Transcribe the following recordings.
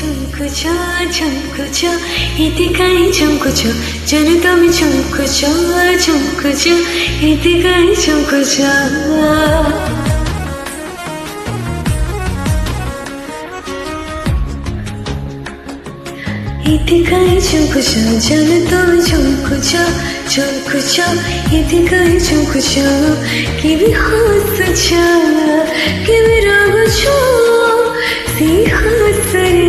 ঝুমকুচো এদিকাই ঝুমকুচো যেন তুমি ঝুমকুচো এদিকাই ঝুমকুচো এদিকাই ঝুমকুচো যেন তুমি ঝুমকুচো এদিকাই ঝুমকুচো কিবি হাসছো কিবি রাগছো হাসরে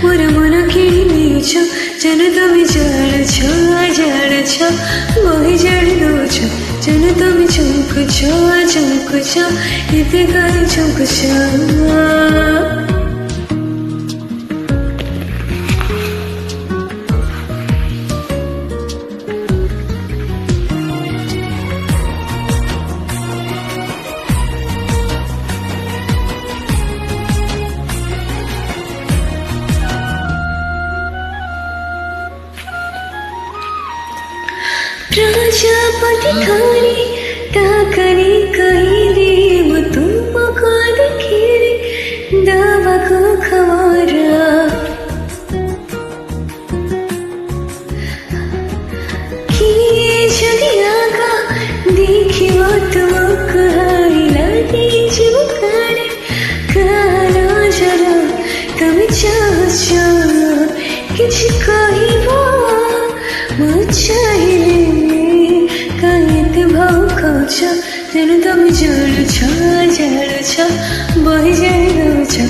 মোরা মন কিনি নিয়েছো যেন তুমি জাড়ছো বহি জাড় দোছো যেন তুমি ঝুমকুচো এদিকাই ঝুমকুচো प्रजापति खानी ताकनी कहीं दे वो तुमको दिखेरे दावा को खवारा किए जगिया का देखी वो तुमको हाइला दीजिए वो खाने काना जरा तुम चाहो किसी कोई वो मुझे যেন তুমি জাড়ছো বহি জাড় দোছো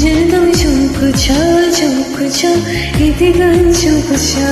যেন তুমি ঝুমকুচো এদিকাই ঝুমকুচো